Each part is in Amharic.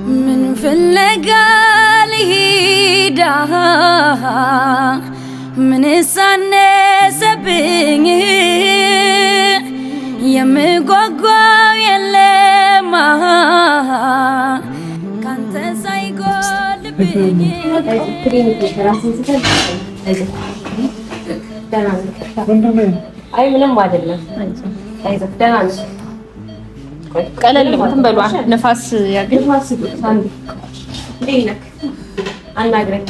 من فلقى لهيدا من السنة سبيني يمقوقو يلما كانت سايقول بيني አይ ምንም አይደለም። አይዞህ ደህና ነሽ? ቀለል እንትን በሉ ነፋስ ያገኝ አናግረኝ።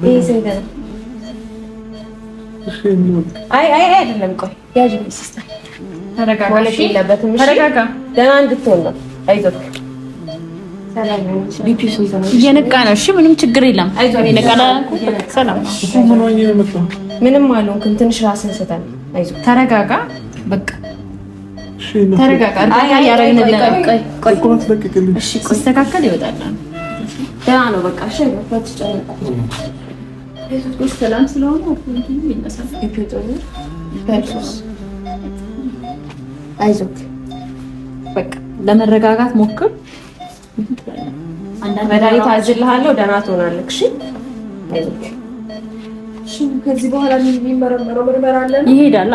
ይሄ ስንት ነው? አይ አይደለም። ቆይ ያዥ ሲስተር ተረጋጋ። ማለት የለበትም። እሺ ተረጋጋ። ደህና እንድትሆን ነው። አይዞህ እየነቃ ነው። እሺ ምንም ችግር የለም። ሰላም ምንም አልሆንክም። ትንሽ ራስን ስተን አይዞህ ተረጋጋ። በቃ ተረጋጋ። ሲስተካከል ይወጣል። ደህና ነው በቃ። እሺ ሰላም ስለሆነ አይዞህ በቃ ለመረጋጋት ሞክር። አንዳንድ መድኃኒት አዝልሃለሁ። ደህና ትሆናለህ። እሺ አይዞህ። እሺ ከዚህ በኋላ የሚመረመረው ምርመራ አለ ይሄዳል።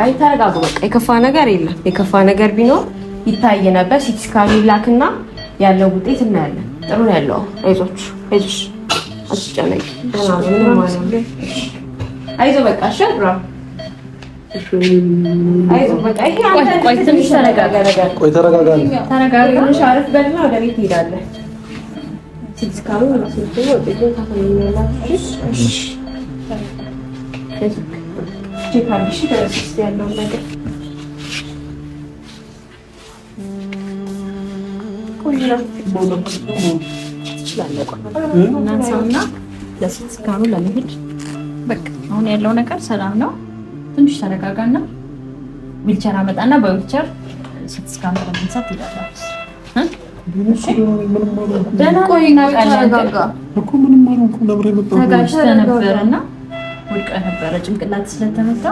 አይ ተረጋጉ በቃ። የከፋ ነገር የለም። የከፋ ነገር ቢኖር ይታይ ነበር። ሲቲ ስካን ይላክና ያለው ውጤት እናያለን። ጥሩ ነው ያለው። አይዞህ አይዞሽ፣ አትጨነቂ። ደህና ነው። ምንም ማለት ነው። አይዞህ በቃ። እሺ ብራ አይዞህ በቃ። ይሄ አንተ ቆይ ትንሽ ተረጋጋ። ቆይ ተረጋጋ። ትንሽ አረፍ በልና ወደ ቤት ትሄዳለህ። ሲቲ ስካኑ ወስደህ ውጤቱን ታገኛለህ። እሺ ቼክ አድርጊ ደረስ ያለው ነገር እናንሳውና ለሲቲ ስካኑ ለመሄድ በቃ አሁን ያለው ነገር ሰላም ነው። ትንሽ ተረጋጋና ዊልቸር አመጣና በዊልቸር ሲቲ ስካኑ ለማንሳት ይላል። ደህና ቆይና ተረጋጋ እኮ ምንም አልሆንኩም ነበር የመጣው ተጋጭተህ ነበርና ወድቀህ ነበረ ጭንቅላት ስለተመታ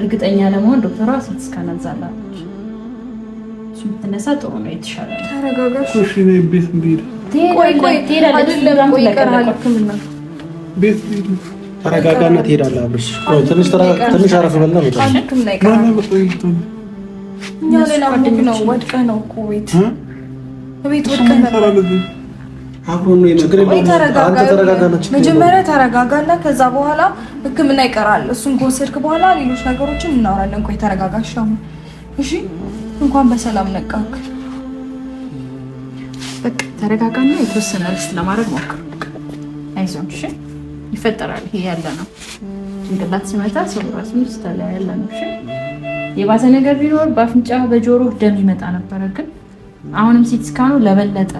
እርግጠኛ ለመሆን ዶክተሯ ሲቲ ስካን አዛላለች። እሱ ብትነሳ ጥሩ ነው የተሻለ ነው። ተረጋጋ። እሺ ነው ቤት እንሂድ። ቆይ አይደለም ቆይ ይቀራል ህክምና ቤት እንሂድ። ተረጋጋና ትሄዳለህ። አብርሽ ቆይ ትንሽ አረፍ በልና ነው ህክምና ይቀራል። እኛ ሌላ ሙክ ነው ወድቀህ ነው እኮ ቤት ወድቀህ ነበር። አብሮ ነው የችግር የለም። አንተ ተረጋጋና መጀመሪያ ተረጋጋና ከዛ በኋላ ህክምና ይቀራል። እሱን ከወሰድክ በኋላ ሌሎች ነገሮችን እናወራለን። ቆይ ተረጋጋሽ አሁን እሺ። እንኳን በሰላም ነቃክ። በቃ ተረጋጋና የተወሰነ ሪስት ለማድረግ ሞክር። አይዞን እሺ። ይፈጠራል። ይሄ ያለ ነው። ጭንቅላት ሲመታ ሰው ራሱ ስተላ ያለ ነው። እሺ የባሰ ነገር ቢኖር በአፍንጫ በጆሮ ደም ይመጣ ነበረ። ግን አሁንም ሲቲ ስካኑ ለበለጠ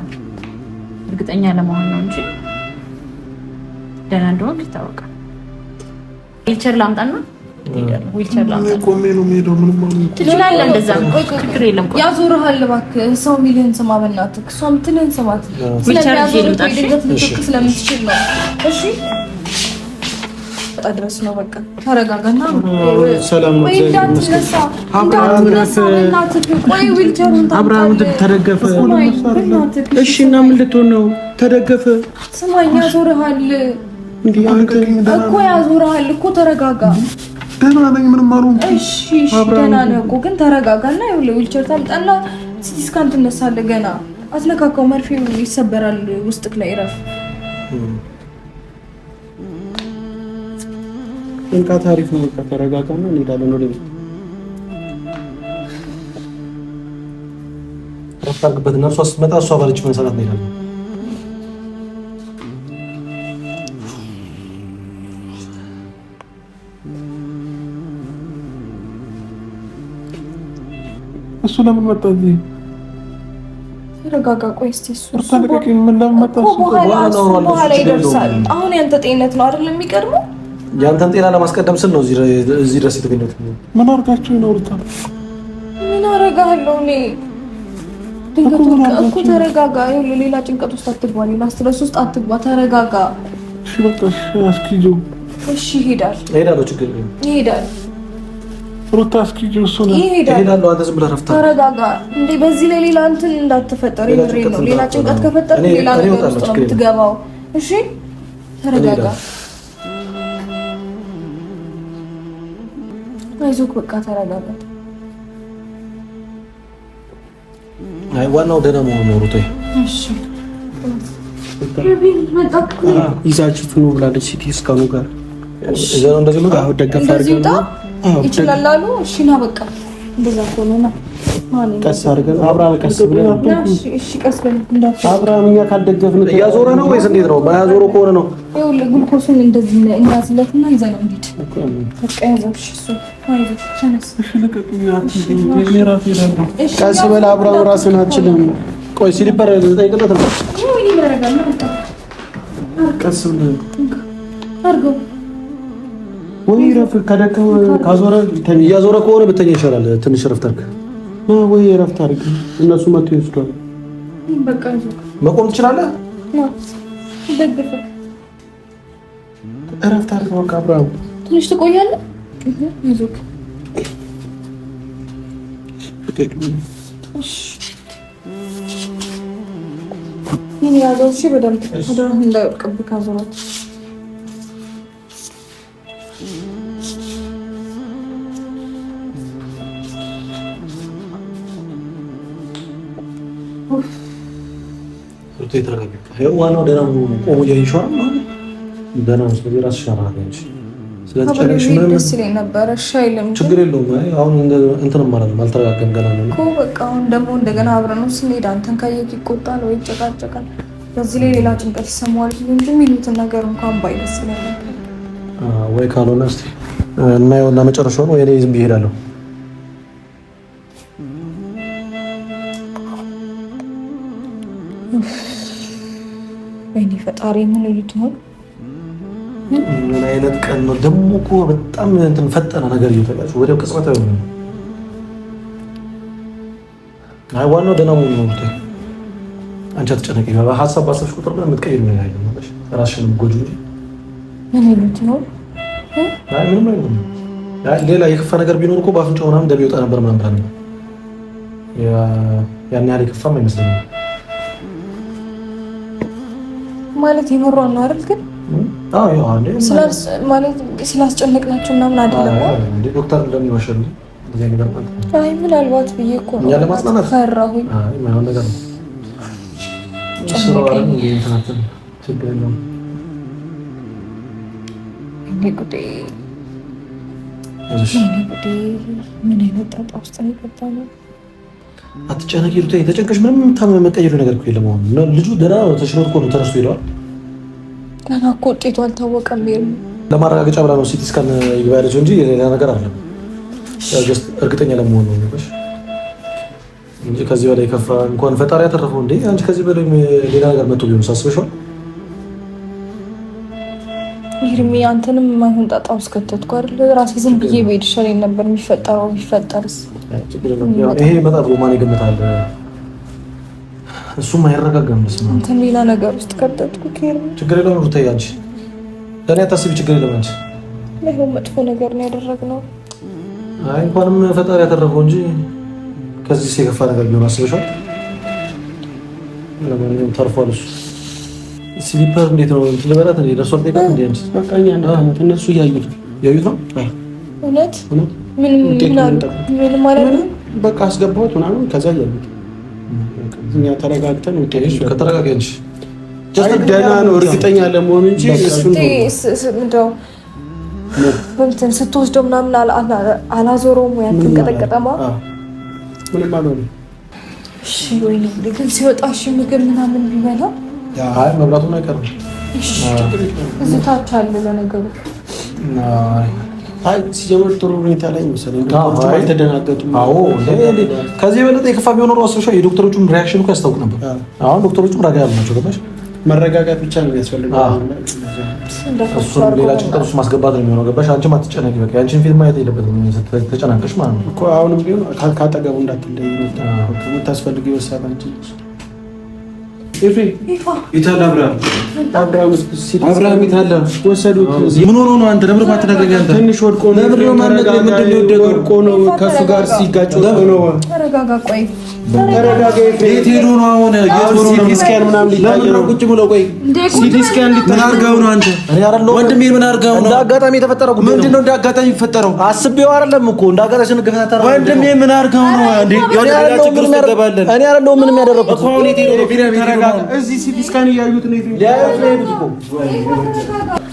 እርግጠኛ ለመሆን ነው እንጂ ደህና እንደሆንክ ይታወቃል። ዊልቸር ላምጣና ዊልቸር ላምጣ። ቆሜ ነው የምሄደው። ምንም ማለት ትችላለህ። እንደዛ ችግር የለም። ያዞርሃል። እባክህ ሰው የሚልህን ስማ። በእናትህ እሷ የምትልህን ስማት። ዊልቸር ይልምጣ ስለምትችል ነው። እሺ ድረስ ነው በቃ ተረጋጋና ሰላም ነው። እንዳትነሳ ቆይ ዊልቸሩን አብርሃም ተደገፈ። እሺ እና ምን ልትሆን ነው? ተደገፈ። ስማኝ ያዞርሃል እንዴ አንተ እኮ ያዞርሃል እኮ። ተረጋጋ። ደህና ነኝ። ምንም አልሆንኩም። እሺ ደህና ነህ እኮ ግን ተረጋጋና ይኸውልህ ዊልቸር ታምጣና ሲቲ ስካን ትነሳለህ። ገና አትነካካው። መርፌው ይሰበራል ውስጥክ ላይ እረፍ። እንካ ታሪፍ ነው። በቃ ተረጋጋና እንሄዳለን ወደ ቤት። ረፍታርግበት እና እሷ ስትመጣ እሷ ባለች መሰረት እንሄዳለን። እሱ ለምን መጣ እዚህ? ተረጋጋ። ቆይ እስኪ እሱ ምን ለምን መጣ? በኋላ ይደርሳል። አሁን ያንተ ጤንነት ነው አይደል የሚቀድመው? ያንተን ጤና ለማስቀደም ስል ነው እዚህ ድረስ የተገኘሁት። ምን አድርጋችሁ ነው ልታ? ምን አደርጋለሁ እኔ? ድንገት እኮ ተረጋጋ። ይኸውልህ ሌላ ጭንቀት ውስጥ አትግባ፣ ሌላ ስትረስ ውስጥ አትግባ። ተረጋጋ። እሺ በቃ እሺ፣ አስኪጆ እሺ ይሄዳል። እሄዳለሁ፣ ችግር የለም ይሄዳል። ሩታ እስኪ ጁስ ነው ይሄዳል። አንተ ዝም ብለህ ረፍታ ተረጋጋ እንዴ። በዚህ ላይ ሌላ እንትን እንዳትፈጠር ይምሬ ነው። ሌላ ጭንቀት ከፈጠር ሌላ ነገር ውስጥ ነው የምትገባው። እሺ ተረጋጋ። አይዞህ በቃ ተረጋጋ። አይ ዋናው ደህና መሆኑ ነው ሩታ። እሺ ይዛችሁት ነው ብላለች። ሲቲ ስካኑ ጋር እዛው እንደዚህ ነው። አዎ ደገፍ አድርገን ይችላል አሉ። እሺ ና በቃ እንደዛ ከሆነ ና ቀስ አድርገን አብራም ቀስ ብለን እሺ ቀስ ብለን እንዳትል አብራም እኛ ካልደገፍን እያዞረ ነው ወይስ እንዴት ነው? ባያዞረ ከሆነ ነው ይኸውልህ ግሉኮሱን እንደዚህ እናዝለትና ይዘን እንሂድ። በቃ ያዘው። እሺ እሱ አይዞህ ተነስ። ቀስ በል አብራም ራስን አትችልም። ቆይ ሲሊፐር ልጠይቅለት ነው። ወይ ይመረጋል ነው ቀስ ብለን አድርገው ወይ ረፍ ከደከመ ካዞረ እያዞረ ከሆነ ብተኛ ይሻላል። ትንሽ ረፍት አድርግ ወይ ረፍት አድርግ። እነሱ መጥቶ ይወስዷል። በቃ ይዞህ መቆም ትችላለህ። ደግፈ ረፍት አድርግ። በቃ አብራም ትንሽ ትቆያለህ። ይዞህ ይሄን ያዘው። እሺ በደንብ ወደ እንዳይወድቅብህ ካዞራት ዋናው ደህና ቆሞ እያየሽው ነው። ደህና ነው። ስለዚህ ራስሽ አራራንቺ ስለጨረሽ ምንም ደስ ይለኝ ነበር። እሺ አይልም ችግር የለውም። አሁን እንትን ማለት ነው አልተረጋጋም ገና ነው እኮ በቃ አሁን ደግሞ እንደገና አብረን ነው ስንሄድ አንተን ካየክ ይቆጣል ወይ ይጨቃጨቃል። በዚህ ላይ ሌላ ጭንቀት ይሰማዋል እንጂ የሚሉትን ነገር እንኳን ባይደስ ይለኝ ነበር። ወይ ካልሆነ እስቲ እናየውና መጨረሻውን ወይ እኔ ዝም ብዬ እሄዳለሁ። ወይኔ ፈጣሪ ምን ይሉት ነው? ምን አይነት ቀን ነው ደግሞ እኮ በጣም እንትን ፈጠነ ነገር እየተጋጭ ወዲያው ቅጽበታዊ ነው። አይ ዋናው ደህና መሆኑ ነው። አንቺ አትጨነቂ። ሀሳብ ባሰብሽ ቁጥር ነው የምትቀይሪው ነገር አይደለም ማለት ራስሽንም ጎጂ እንጂ ምን ይሉት ነው? አይ ምንም አይደለም። ሌላ የከፋ ነገር ቢኖር እኮ በአፍንጫው ምናምን ደም ይወጣ ነበር ምናምን ብላ ነው። ያን ያህል የከፋም አይመስለኝም ማለት የመሯን ነው አይደል? ግን ስላስጨነቅናቸው ምናምን አይደለም። ዶክተር እንደምን ይወሸል እንደዚህ ነገር ማለት ነው። አይ ምናልባት ብዬ እኮ ነው ለማጽናናት ፈራሁኝ። አይ ማይሆን ነገር ነው። ችግር የለውም። እኔ ጉዴ ምን አይነት ጣጣ ውስጥ ነው የገባነው? አትጨነቂ ሩታ፣ የተጨንቀሽ ምንም መቀየሩ ነገር እኮ የለም። አሁን ልጁ ደህና ነው፣ ተሽሎት እኮ ነው ተነስቶ ሄደዋል። ገና እኮ ውጤቱ አልታወቀም። ለማረጋገጫ ብላ ነው ሲቲ ስካን ይግባ ያለችው እንጂ ሌላ ነገር አይደለም። ጀስት እርግጠኛ ለመሆን ነው እንጂ ከዚህ በላይ ከፋ እንኳን ፈጣሪ ያተረፈው እንዴ። አንቺ ከዚህ በላይ ሌላ ነገር መጥቶ ቢሆን ሳስበሽዋል? ይርሚ አንተንም የማይሆን ጣጣ ውስጥ ከተትኩ አይደል? ራሴ ዝም ብዬ ብሄድ ይሻለኝ ነበር። የሚፈጠረው ቢፈጠርስ? ይሄ መጣ ብሎ ማን ይገምታል? እሱም አይረጋጋም። አንተን ሌላ ነገር ውስጥ ከተትኩ። ችግር የለውም ሩታዬ፣ አንቺ ለእኔ አታስቢ። ችግር የለውም። አንቺ ይሄው መጥፎ ነገር ነው ያደረግነው። አይ እንኳንም ፈጣሪ ያተረፈው እንጂ ከዚህ የከፋ ነገር ቢሆን አስበሻል? ለማንኛውም ተርፏል። እሱ ስሊፐር እንዴት ነው ልበላት? እንዴ ደርሷል? ጠይቃት እንዴ አንቺ በቃኛ እነሱ ያዩት ነው። እውነት ምንም ማለት ነው። በቃ አስገባሁት ምናምን ከዛ ያዩት እኛ ተረጋግተን ውጤት ከተረጋጋንሽ ደህና ነው እርግጠኛ ለመሆን እንጂ እንደው እንትን ስትወስደው ምናምን አላዞረውም ወይ አትንቀጠቀጠማ? ምንም አልሆነም። እሺ ወይኔ ግን ሲወጣ እሺ ምግብ ምናምን ቢበላ አይ መብላቱን አይቀርም። እሺ እዚህ ታች አለ ለነገሩ። አይ ሲጀምር ጥሩ ሁኔታ ላይ መሰለኝ። ዶክተሮቹ አልተደናገጡም። አዎ ከዚህ የበለጠ የከፋ ቢሆን ኖሮ አስበሻል? የዶክተሮቹም ሪያክሽን እኮ ያስታውቅ ነበር። አሁን ዶክተሮቹም ረጋ ያሉ ናቸው። ገባሽ? መረጋጋት ብቻ ነው የሚያስፈልገው። እሱን ሌላ ጭንቀት ውስጥ ማስገባት ነው የሚሆነው። ገባሽ? አንቺም አትጨነቂ። በቃ ያንቺን ፊልም ማየት የለበትም ተጨናንቀሽ ማለት ነው እኮ። አሁንም ቢሆን ካጠገቡ እንዳትለይ ነው የምታስፈልገው። ይወሳል አንቺ ኤፍሬም ይታላ አብርሃም ይታላ ወሰዱት። ምን ሆኖ ነው አንተ ነብር ማትነግረኝ? አንተ ትንሽ ወድቆ ነው ነብር ነው ማለት ምንድነው? ወድቆ ነው ከሱ ጋር ሲጋጭ ነው። ተረጋጋ። ቆይ ተረጋጋ። የት ሄዶ ነው አሁን? ሲቲ ስካን ምናምን ሊታይ ነው። ቁጭ ብሎ ቆይ ሲቲ ስካን ሊታይ ምን አድርገው ነው አንተ? እኔ አይደለም ወንድሜ ምን አድርገው ነው? እንደ አጋጣሚ የተፈጠረ ጉዳይ ነው። ምንድነው እንደ አጋጣሚ የተፈጠረው? አስቤው አይደለም እኮ እንደ አጋጣሚ ስንገፈታተራ ወንድሜ ምን አድርገው ነው እንዴ? የሆነ ችግር ውስጥ ተገባለን። እኔ አይደለም ምንም ያደረኩት እኮ አሁን የት ሄዶ ነው? ተረጋጋ። እዚህ ሲቲ ስካን እያዩት ነው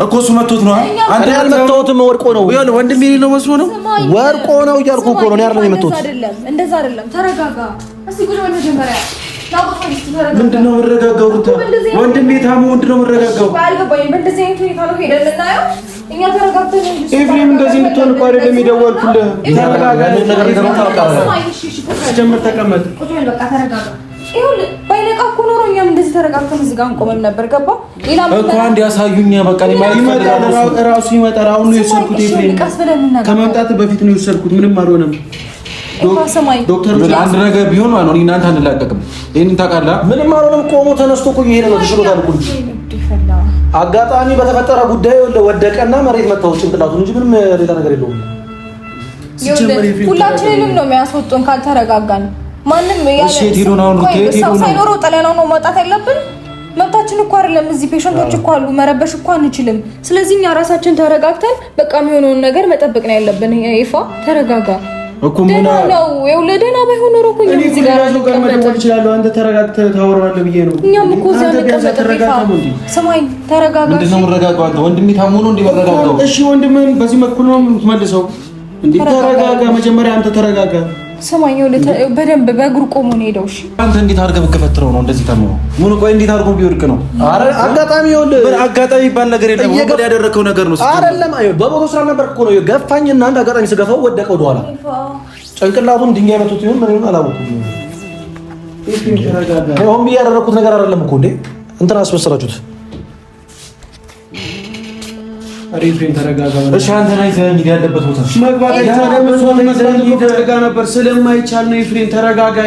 እኮ እሱ መቶት ነው። አንተ ያልመታሁትም ወድቆ ነው። ይኸውልህ ወንድሜ ነው መስሎ ነው ወድቆ ነው እያልኩ እኮ ነው። እኔ አይደለም የመታሁት። እንደዛ አይደለም። ተረጋጋ። እስቲ ቁጭ በል መጀመሪያ። ምንድነው የምረጋጋው? ወንድሜ ታሞ ምንድነው የምረጋጋው? አልገባኝም። በእንደዚህ አይነት ሁኔታ ነው ሄደን ልናየው እኛ ተረጋግተን ኤፍሬም እንደዚህ እንድትሆን እኮ አይደለም የደወልኩልህ። ተረጋጋ። ነገር ጀምር። ተቀመጥ። ቁጭ በል በቃ ተረጋጋ። ይኸውልህ ባይነቃ እኮ ኖሮ እኛም እንደዚህ ተረጋግተን እዚህ ጋር እንቆምም ነበር። ገባ ሌላ እኮ አንድ ያሳዩኝ በቃ ይመጣል። ራሱ ይመጣል። አሁን ነው የወሰድኩት። ኤፍሬም ከመምጣት በፊት ነው የወሰድኩት። ምንም አልሆነም። ዶክተር አንድ ነገር ቢሆን ማለት ነው እናንተ አንላቀቅም። ይሄንን ታውቃለህ። ምንም አልሆነም። ቆሞ ተነስቶ እኮ እየሄደ ነው። ተሽሎታል እኮ አጋጣሚ በተፈጠረ ጉዳይ ወደቀና መሬት መታው ጭንቅላቱን እንጂ ምንም ሌላ ነገር የለውም። ሁላችንንም ነው የሚያስወጡን ካልተረጋጋን። ማንም ሳይኖረው ጠለናው ነው መውጣት ያለብን። መብታችን እኮ አይደለም። እዚህ ፔሸንቶች እኮ አሉ። መረበሽ እኮ አንችልም። ስለዚህ እኛ ራሳችን ተረጋግተን በቃ የሚሆነውን ነገር መጠበቅ ነው ያለብን። ይፋ ተረጋጋ እኮ ምን ነው የወለደና ባይሆን ኖሮ እኮ እዚህ ጋር መደወል ይችላል። አንተ ተረጋግተህ ታወራለህ ብዬ ነው። እኛም እኮ እዚያ ተረጋግተን ሰማይ ተረጋጋ። ምንድነው የምረጋጋው? አንተ ወንድሜ ታሞ ነው እንዴ መረጋጋው? እሺ ወንድምህን በዚህ በኩል ነው የምትመልሰው እንዴ? ተረጋጋ። መጀመሪያ አንተ ተረጋጋ። ሰማኝ በደንብ በእግሩ ቆሞ ነው ሄደው። እሺ አንተ እንዴት አድርገህ ብትከፈትረው ነው እንደዚህ ታሞ? ምን ቆይ እንዴት አድርጎ ቢወድቅ ነው? አረ አጋጣሚ ይኸውልህ፣ ምን አጋጣሚ ይባል ነገር የለም። ወንድ ያደረከው ነገር ነው። አይደለም በቦታው ስላልነበርክ እኮ ነው ገፋኝና አንድ አጋጣሚ ስገፋው ወደቀ ወደኋላ። ጭንቅላቱን ድንጋይ መቶት ይሁን ምን ይሁን አላወኩም። ይሁን ብዬ ያደረኩት ነገር አይደለም እኮ እንዴ እንትን አስመሰላችሁት። አሪፍን ተረጋጋ። እሺ አንተ ላይ ዘኝ ያለበት ቦታ መግባት አይቻልም ነበር ስለማይቻል ነው። ኤፍሬም ተረጋጋ።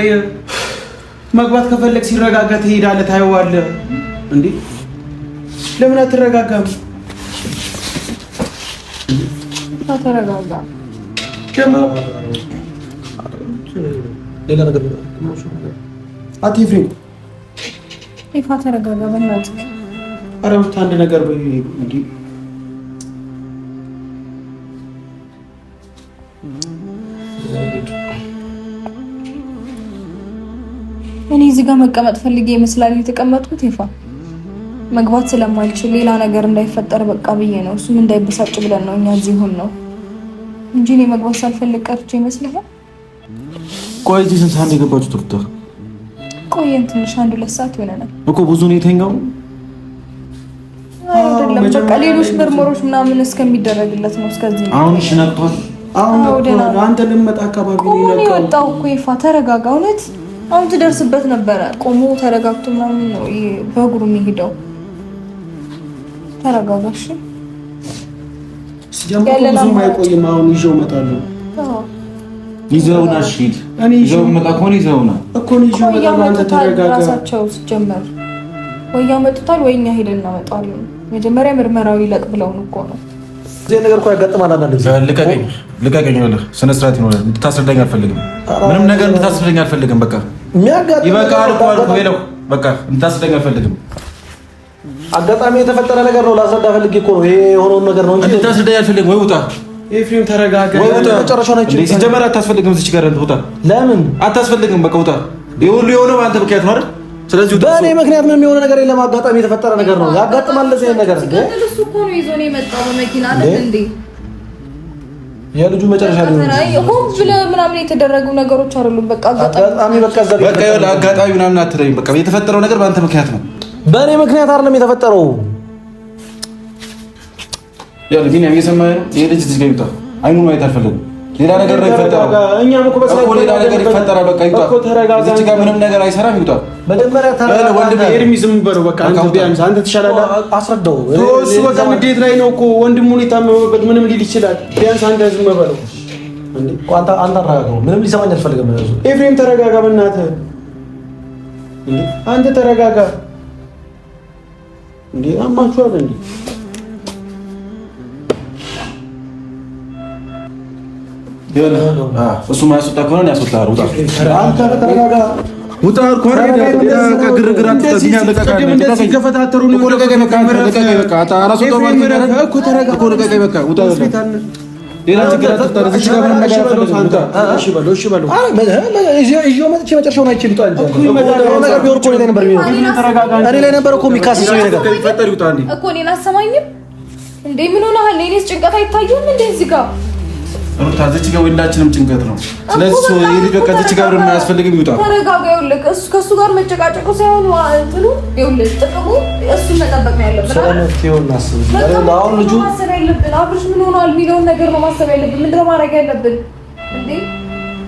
መግባት ከፈለግ ሲረጋጋ ትሄዳለህ፣ ታየዋለህ። እንዴ ለምን አትረጋጋም? ተረጋጋ። ሌላ ነገር ኤፍሬም ይፋ ተረጋጋ። በእናትህ ኧረ አንድ ነገር በይ እንዴ እኔ እዚህ ጋር መቀመጥ ፈልጌ ይመስላል የተቀመጥኩት። ይፋ መግባት ስለማልችል ሌላ ነገር እንዳይፈጠር በቃ ብዬ ነው። እሱም እንዳይበሳጭ ብለን ነው እኛ እዚህ ሆን ነው እንጂ እኔ መግባት ሳልፈልግ ቀርቼ ይመስላል። ቆይ እዚህ ስንት ሰዓት የገባችሁት? ሩታ ቆየን ትንሽ 1-2 ሰዓት ይሆነናል እኮ። ብዙ ነው የተኛው አይደለም። በቃ ሌሎች ምርመሮች ምናምን እስከሚደረግለት ነው። እስከዚህ አሁን እሺ ነቅቷል። አሁን አንተ ልመጣ አካባቢ ነው የወጣው እኮ። ይፋ ተረጋጋ። እውነት አሁን ትደርስበት ነበረ። ቆሞ ተረጋግቶ ምናምን ነው በእግሩ የሚሄደው። ተረጋጋ እሺ። ብዙም አይቆይም። አሁን ይዤው እመጣለሁ። ይዘውና ሺት እኔ ይዘው መጣ ኮን ይዘውና እኮ ነው ይዤው እመጣለሁ። አንተ ተረጋጋ። ራሳቸው ሲጀመር ወይ ያመጡታል ወይ እኛ ሄደን እናመጣለን። መጀመሪያ ምርመራው ይለቅ ብለውን እኮ ነው። እዚህ ነገር እኮ ያጋጥማል አንዳንድ ጊዜ። ልቀቀኝ ይኸውልህ፣ ስነ ስርዓት ይኖራል። እንድታስረዳኝ አልፈልግም። ምንም ነገር እንድታስረዳኝ አልፈልግም። በቃ ይበቃል እኮ አልኩህ። ሄለው በቃ እንድታስረዳኝ አልፈልግም። አጋጣሚ የተፈጠረ ነገር ነው። ላስረዳ ፈልጌ እኮ ነው። ይሄ የሆነውን ነገር ነው እንጂ እንድታስረዳኝ አልፈልግም። ወይ ውጣ ኤፍሬም ተረጋጋ። ወይ ውጣ። መጨረሻው ነው እንጂ ሲጀመር አታስፈልግም። እዚህ ጋር ውጣ። ለምን አታስፈልግም? በቃ ውጣ። ይሄ ሁሉ የሆነው በአንተ ምክንያት ነው አይደል? ስለዚህ በእኔ ምክንያት ምንም የሆነ ነገር የለም። አጋጣሚ የተፈጠረ ነገር ነው። ያጋጥማል እንደዚህ አይነት ነገር እንዴ። እሱ እኮ ነው ይዞ ነው የመጣው በመኪና አይደል እንዴ? የልጁ መጨረሻ ነው ሆን ብለህ ምናምን የተደረጉ ነገሮች አይደሉም። በቃ አጋጣሚ በቃ ይኸውልህ፣ አጋጣሚ ምናምን አትለኝም። በቃ የተፈጠረው ነገር በአንተ ምክንያት ነው። በእኔ ምክንያት አይደለም የተፈጠረው። ይኸውልህ ቢኒያም እየሰማኸኝ ነው? ይሄ ልጅ እዚህ ጋር ይውጣ። አይኑን ማየት አልፈለግም። ሌላ ነገር ነው ይፈጠራል። እኛም እኮ እኮ ሌላ ነገር ይፈጠራል። በቃ ይውጣ። እዚህ ጋር ምንም ነገር አይሰራም። ይውጣ። መጀመሪያ ተረጋጋ። ወንድሜ ኤርሚ ዝም በለው በቃ። አንተ ቢያንስ አንተ ትሻላለህ። አስረዳው። እሱ በቃ ንዴት ላይ ነው እኮ ወንድሙን የታመመበት ምንም ሊል ይችላል። ቢያንስ አንተ ዝም በለው እንዴ። አንተ አረጋጋው። ምንም ሊሰማኝ አልፈልግም። ኤፍሬም ተረጋጋ፣ በእናትህ እንዴ። አንተ ተረጋጋ። እንዴ አማችኋል እንዴ? እሱ ማያስወጣ ከሆነ ያስወጣል። ውጣ አንተ ተረጋጋ። ውጣ ኮሬ ከግርግር አትተኛ። ሲከፈታተሩ ነው ሌላ ችግር አትፍጠር። እዚህ ጋር ምን ነገር አትፈልግም። እሺ በለው እሺ በለው። እዚሁ መጥቼ መጨረሻውን አይችልም። ጣል ነገር ቢሆን እኮ እኔ ላይ ነበር እኮ የሚካሰሰው ነገር ይፈጠር ይውጣ እንዴ እኮ እኔን አሰማኝም እንዴ? ምን ሆነሃል? እኔስ ጭንቀት አይታየውም እንዴ እዚህ ጋር ሩታ እዚች ጋር ሁላችንም ጭንቀት ነው። ስለዚህ የልጅ በቃ እዚች ጋር ምንም አያስፈልግም። ይውጣ ተረጋጋ። ይኸውልህ ከእሱ ጋር መጨቃጨቁ ሳይሆን እንትኑ ይኸውልህ ጥቅሙ እሱን መጠበቅ ነው ያለብን። ስለነፍቴውን እናስብ። አሁን ልጁ ማሰብ ያለብን አብርሽ ምን ሆኗል የሚለውን ነገር ነው ማሰብ ያለብን። ምንድን ነው ማድረግ ያለብን እንዴ?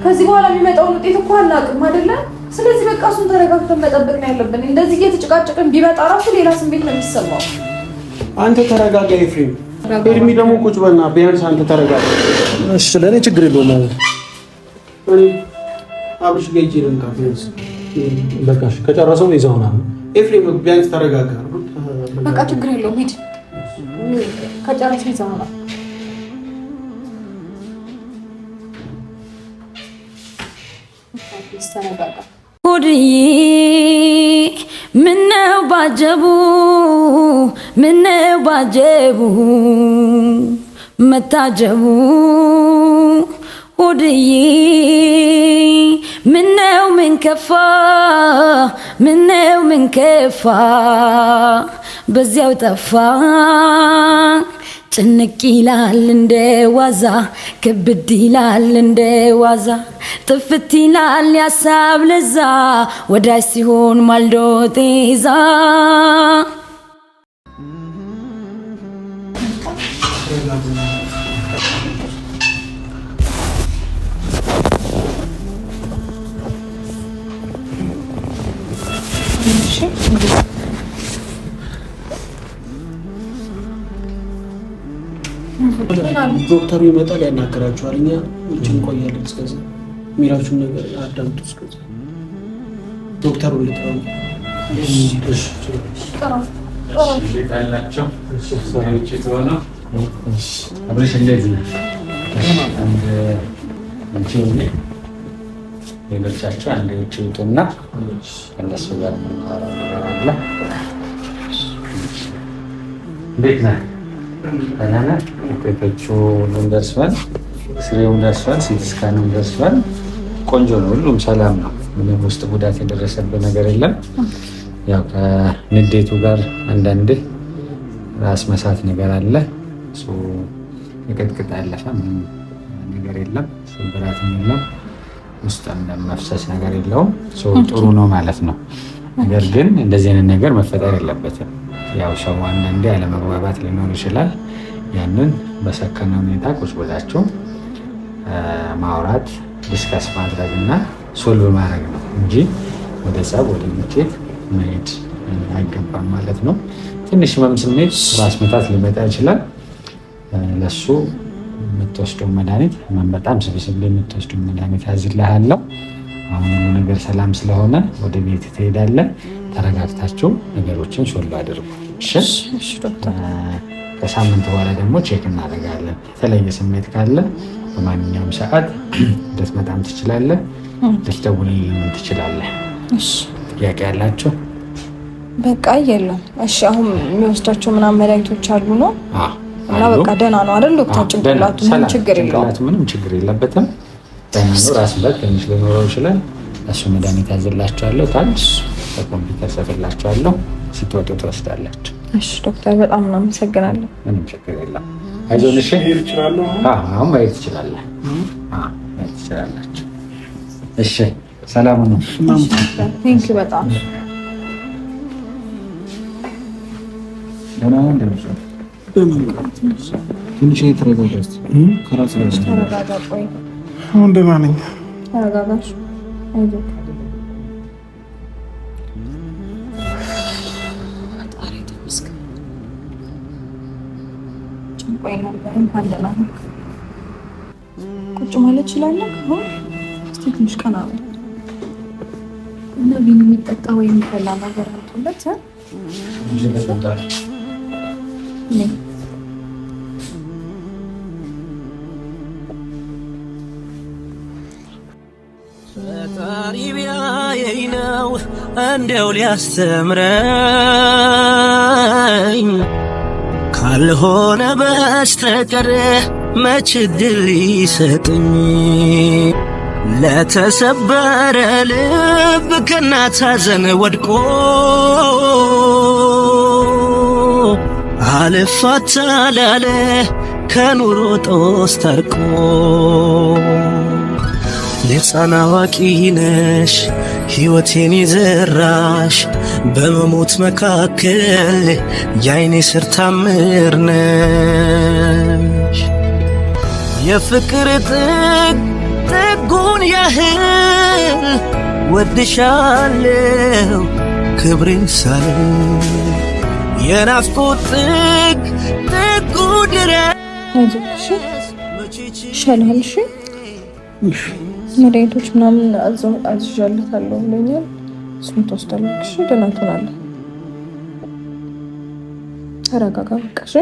ከዚህ በኋላ የሚመጣውን ውጤት እኮ አናውቅም አይደለ? ስለዚህ በቃ እሱን ተረጋግተን መጠበቅ ነው ያለብን። እንደዚህ እየተጨቃጨቅን ቢመጣ ራሱ ሌላ ስሜት ነው የሚሰማው። አንተ ተረጋጋ ኤፍሬም። ኤርሚ ደግሞ ቁጭ በልና ቢያንስ አንተ ተረጋጋ። እሺ ለኔ ችግር የለውም ማለት እኔ አብርሽ ጋር ሂጅ ልምጣ ቢያንስ በቃ ከጨረሰው ይዘውናል። ኤፍሬም ቢያንስ ተረጋጋ። በቃ ችግር የለውም ሂድ። ከጨረስን ይዘውናል። ተረጋጋ ሆድዬ ምነው ባጀቡ ምነው ባጀቡ መታጀቡ ሆድዬ ምነው ምን ከፋ ምነው ምን ከፋ በዚያው ጠፋ ጭንቅ ይላል እንደ ዋዛ ክብድ ይላል እንደ ዋዛ ጥፍት ይላል ያሳብ ለዛ ወዳጅ ሲሆን ማልዶ ጤዛ ዶክተሩ ይመጣል ያናገራችኋል። እኛ ውጭ እንቆያለን። እስከዛ የሚላችሁን ነገር አዳምጡ። እስከዛ ዶክተሩ ልጥራው። አብረሽ እንደዚህ ሌሎቻችሁ አንድ ውጭ ውጡና ከእነሱ ጋር የምናወራው ነገር አለ። እንዴት ነህ? ደህና ነህ? ውጤቶቹ ሁሉም ደርሷል። ስሬውም ደርሷል። ሲቲ ስካንም ደርሷል። ቆንጆ ነው። ሁሉም ሰላም ነው። ምንም ውስጥ ጉዳት የደረሰብህ ነገር የለም። ያው ከንዴቱ ጋር አንዳንዴ ራስ መሳት ነገር አለ። እሱ የቅጥቅጥ ያለፈ ምንም ነገር የለም። ስብራትም የለም። ውስጥም መፍሰስ ነገር የለውም። ጥሩ ነው ማለት ነው። ነገር ግን እንደዚህ አይነት ነገር መፈጠር የለበትም። ያው ሰው አንዳንዴ አለመግባባት ሊኖር ይችላል። ያንን በሰከነ ሁኔታ ቁጭ ብላችሁ ማውራት ዲስከስ ማድረግ እና ሶልቭ ማድረግ ነው እንጂ ወደ ጸብ ወደ ግጭት መሄድ አይገባም ማለት ነው። ትንሽ ህመም ስሜት ራስ ምታት ሊመጣ ይችላል። ለሱ የምትወስደው መድኃኒት በጣም ስብስብ የምትወስደው መድኃኒት ያዝልሃለሁ። አሁን ሁሉ ነገር ሰላም ስለሆነ ወደ ቤት ትሄዳለህ። ተረጋግታችሁ ነገሮችን ሶልቭ አድርጉ። እሺ ዶክተር። ከሳምንት በኋላ ደግሞ ቼክ እናደርጋለን። የተለየ ስሜት ካለ በማንኛውም ሰዓት ልትመጣም ትችላለህ። ልትደውልልኝ ትችላለህ። እሺ። ጥያቄ ያላችሁ? በቃ የለም። እሺ። አሁን የሚወስዳቸው ምናምን መድኃኒቶች አሉ ነው? እና በቃ ደህና ነው አይደል ዶክተር? ጭንቅላቱ ምንም ችግር የለውም። ምንም ችግር የለበትም። ደህና ነው። ራስ ምታት ትንሽ ሊኖረው ይችላል። እሱ መድኃኒት ያዝላችኋለሁ። ታንስ በኮምፒውተር ሰፍላችኋለሁ። ስትወጡ ትወስዳላችሁ። እሺ ዶክተር፣ በጣም እናመሰግናለን። ምንም ችግር የለም። አይዞን። እሺ አሁን ማየት ትችላለህ። ማየት ትችላላችሁ። እሺ ሰላም ነው። ቴንክ ዩ በጣም ደህና ነው። እንደምትሰራ ትንሽ የተረጋጋች ከራስ ላይ ተረጋጋ። ቆይ አሁን ደህና ነኝ። ተረጋጋሽ። አይዞህ ቁጭ ማለት እችላለሁ። እስኪ ትንሽ ቀና በል። እና ቢኒ የሚጠጣ ወይ የሚፈላ ነገር አምጡለት። ፈጣሪ ቢያየኝ ነው እንደው ሊያስተምረኝ ካልሆነ በስተቀር መች ዕድል ሊሰጠኝ ለተሰበረ ልብ ከእናት ሐዘን ወድቆ አልፋታ ላለ ከኑሮ ጦስ ታርቆ ሕፃን አዋቂ ነሽ ሕይወቴን የዘራሽ በመሞት መካከል የዓይኔ ስር ታምር ነሽ የፍቅር ጥጉን ያህል ወድሻለሁ ክብሬን ሳልል የናፍቆት ጥጉ ድረስ ይሻልሃል። እሺ መድኃኒቶች ምናምን አዝዣለታለሁ ብሎኛል። እሱን ትወስዳለህ። እሺ ደህና ትሆናለህ። ተረጋጋ በቃ። እሺ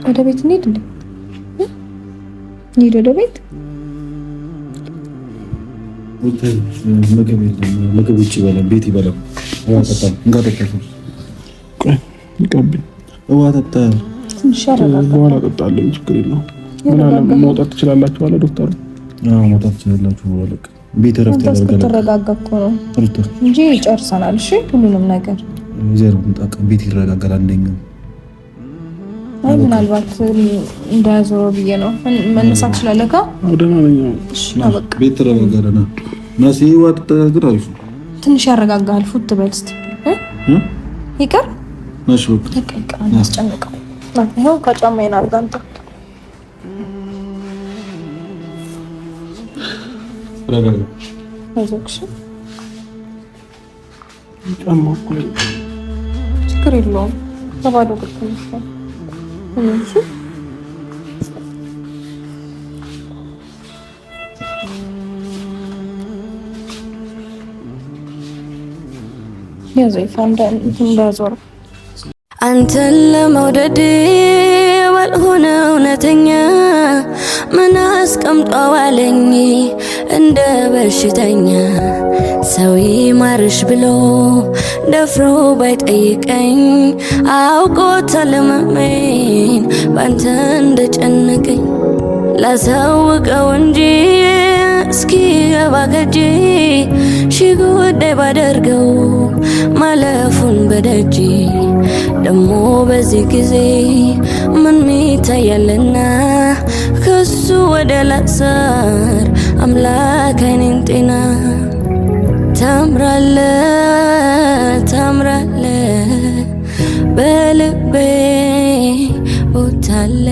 ወደ ቤት እንሂድ። እንሂድ ወደ ቤት። ምግብ የለም። ምግብ ውጭ ይበላል፣ ቤት ይበላል። ውሃ ጠጣ። ውሃ ጠጣ። በኋላ እጠጣለሁ፣ ችግር የለውም። መውጣት ትችላላችሁ አለ ዶክተሩ። መውጣት ትችላላችሁ። ቤት እረፍት ያደርጋል። ተረጋጋ እኮ ነው እንጂ ጨርሰናል። እሺ ሁሉንም ነገር ቤት ይረጋጋል። አንደኛው አይ ምናልባት እንዳያዞረው ብዬ ነው። መነሳት ትችላለህ። ደህና ነኝ። በቃ ቤት ተረጋጋለና ናሲ ወጥ ተግራይፉ ትንሽ ያረጋጋል። ፉት በል እስኪ ይቀር ነሽ በቃ ይቀር። አስጨንቀው ይኸው ከጫማዬን አድርጋ አንተ ረጋጋ አይዞህ። ጫማ እኮ ችግር የለውም። በባዶ እግር ነው። እሺ ያዘይ ፋንዳን እንዳዞር አንተን ለመውደድ ባልሆነ እውነተኛ ምን አስቀምጧዋለኝ እንደ በሽተኛ ሰው ይማርሽ ብሎ ደፍሮ ባይጠይቀኝ አውቆታል ሕመሜን ባንተ እንደጨነቀኝ ላሳውቀው እንጂ እስኪገባ ከጄ ሺህ ጉዳይ ባደርገው ማለፉን በደጅ ደሞ በዚህ ጊዜ ምን ሚታያልና ከሱ ወደ ላሳር አምላክ አይኔን ጤና ታምራለ ታምራለ በልቤ ቦታለ